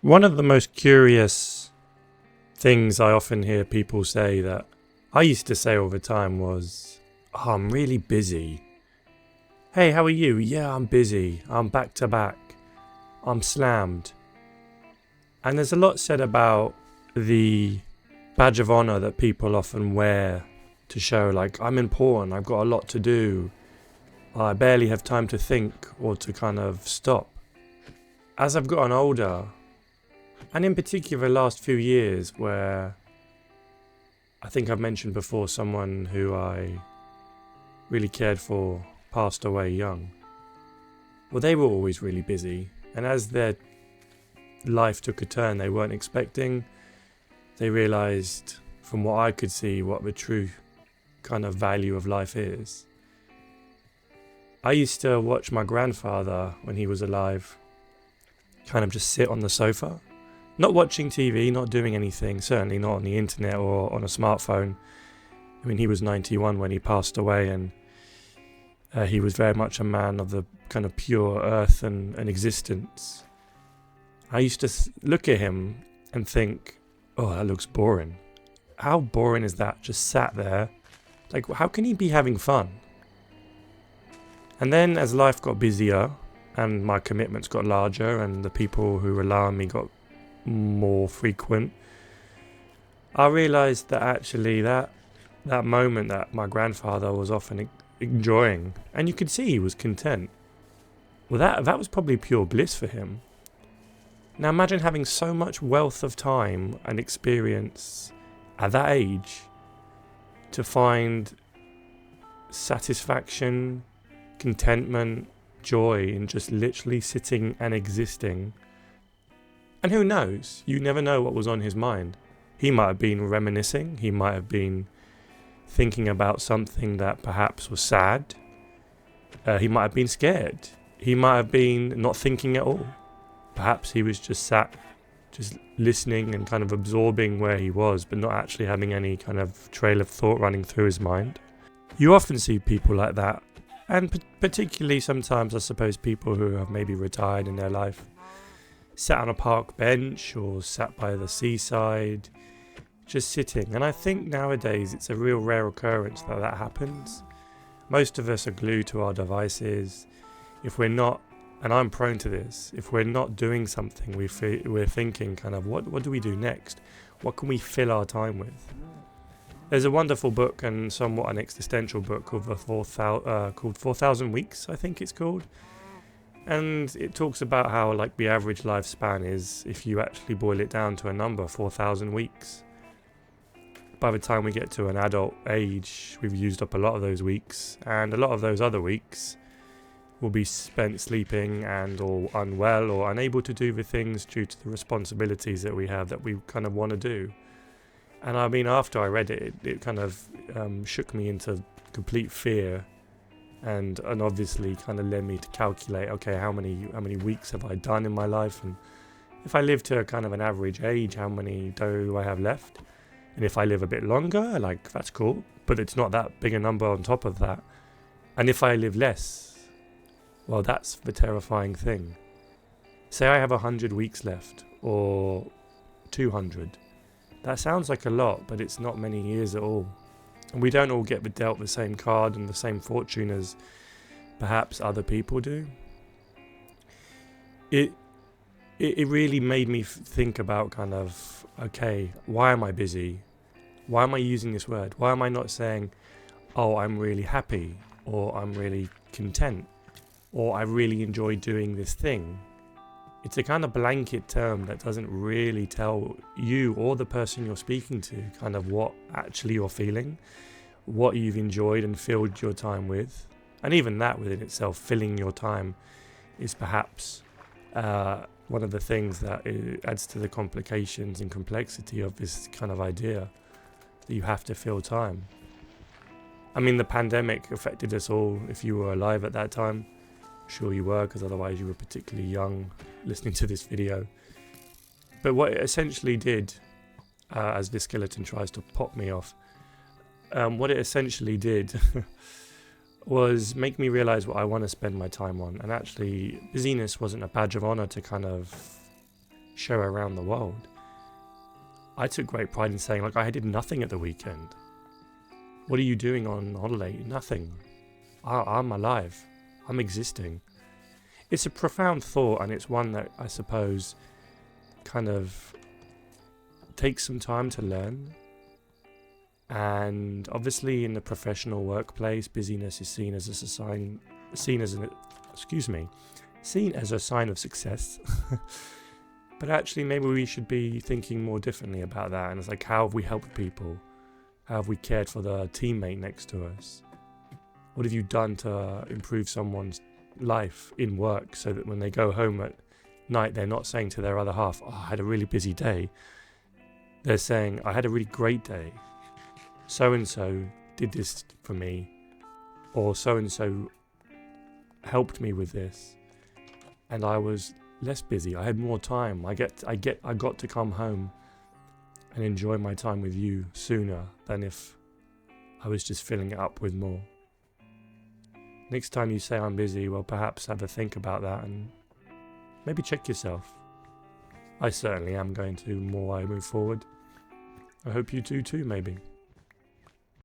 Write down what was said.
One of the most curious things I often hear people say that I used to say all the time was, "Oh, I'm really busy. Hey, how are you? Yeah, I'm busy. I'm back to back. I'm slammed." And there's a lot said about the badge of honor that people often wear to show, like, I'm important, I've got a lot to do, I barely have time to think or to kind of stop. As I've gotten older, and in particular the last few years, where I think I've mentioned before someone who I really cared for passed away young. Well, they were always really busy, and as their life took a turn they weren't expecting, they realised, from what I could see, what the true kind of value of life is. I used to watch my grandfather when he was alive kind of just sit on the sofa, not watching TV, not doing anything, certainly not on the internet or on a smartphone. I mean, he was 91 when he passed away, and he was very much a man of the kind of pure earth and existence. I used to look at him and think, oh, that looks boring. How boring is that? Just sat there. Like, how can he be having fun? And then as life got busier and my commitments got larger and the people who rely on me got more frequent, I realised that actually that moment that my grandfather was often enjoying, and you could see he was content, well, that was probably pure bliss for him. Now imagine having so much wealth of time and experience at that age to find satisfaction, contentment, joy in just literally sitting and existing. And who knows? You never know what was on his mind. He might have been reminiscing, he might have been thinking about something that perhaps was sad. He might have been scared. He might have been not thinking at all. Perhaps he was just sat, just listening and kind of absorbing where he was, but not actually having any kind of trail of thought running through his mind. You often see people like that, and particularly sometimes, I suppose, people who have maybe retired in their life, sat on a park bench or sat by the seaside, just sitting. And I think nowadays it's a real rare occurrence that happens. Most of us are glued to our devices. If we're not, and I'm prone to this, if we're not doing something, we're thinking kind of, what do we do next? What can we fill our time with? There's a wonderful book and somewhat an existential book called 4,000 Weeks, I think it's called. And it talks about how, like, the average lifespan is, if you actually boil it down to a number, 4,000 weeks. By the time we get to an adult age, we've used up a lot of those weeks, and a lot of those other weeks will be spent sleeping and or unwell or unable to do the things due to the responsibilities that we have that we kind of want to do. And I mean, after I read it, it kind of shook me into complete fear, and obviously kind of led me to calculate, okay, how many weeks have I done in my life, and if I live to a kind of an average age, how many do I have left? And if I live a bit longer, like, that's cool, but it's not that big a number on top of that. And if I live less, well, that's the terrifying thing. Say I have 100 weeks left, or 200. That sounds like a lot, but it's not many years at all. And we don't all get dealt the same card and the same fortune as perhaps other people do. It really made me think about kind of, okay, why am I busy? Why am I using this word? Why am I not saying, oh, I'm really happy, or I'm really content, or I really enjoy doing this thing? It's a kind of blanket term that doesn't really tell you or the person you're speaking to kind of what actually you're feeling, what you've enjoyed and filled your time with. And even that within itself, filling your time, is perhaps one of the things that adds to the complications and complexity of this kind of idea that you have to fill time. I mean, the pandemic affected us all. If you were alive at that time, sure you were, because otherwise you were particularly young listening to this video. But what it essentially did, as this skeleton tries to pop me off, what it essentially did was make me realize what I want to spend my time on. And actually, busyness wasn't a badge of honor to kind of show around the world. I took great pride in saying, like, I did nothing at the weekend. What are you doing on holiday? Nothing. I'm alive. I'm existing. It's a profound thought, and it's one that I suppose kind of takes some time to learn. And obviously in the professional workplace, busyness is seen as a sign of success. But actually maybe we should be thinking more differently about that. And it's like, how have we helped people? How have we cared for the teammate next to us? What have you done to improve someone's life in work so that when they go home at night, they're not saying to their other half, oh, I had a really busy day. They're saying, I had a really great day. So-and-so did this for me, or so-and-so helped me with this, and I was less busy. I had more time. I got to come home and enjoy my time with you sooner than if I was just filling it up with more. Next time you say I'm busy, well, perhaps have a think about that and maybe check yourself. I certainly am going to more I move forward. I hope you do too, maybe.